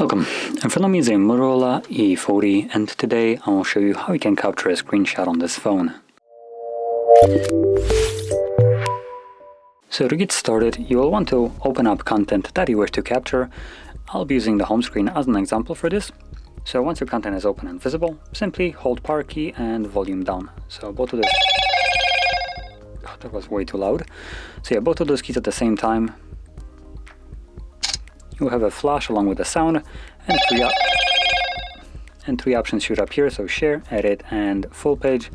Welcome, in front of me is a Motorola E40 and today I will show you how you can capture a screenshot on this phone. So to get started, you will want to open up content that you wish to capture. I'll be using the home screen as an example for this. So once your content is open and visible, simply hold power key and volume down. So both of those... Oh, that was way too loud. So yeah, both of those keys at the same time. You have a flash along with the sound, and three options should appear, so share, edit, and full page,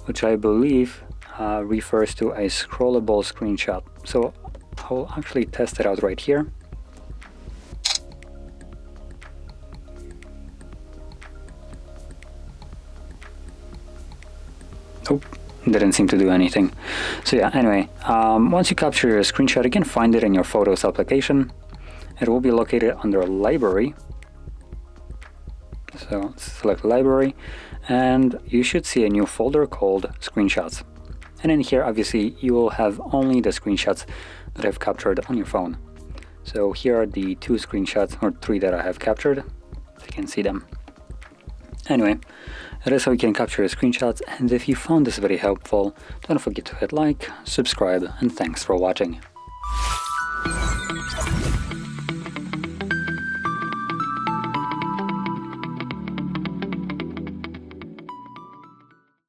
which I believe refers to a scrollable screenshot. So I'll actually test it out right here. Oh, didn't seem to do anything. So yeah, anyway, once you capture your screenshot, you can find it in your Photos application. It will be located under Library. So select Library, and you should see a new folder called Screenshots. And in here, obviously, you will have only the screenshots that I've captured on your phone. So here are the two screenshots, or three that I have captured. You can see them. Anyway, that is how you can capture your screenshots, and if you found this very helpful, don't forget to hit like, subscribe, and thanks for watching.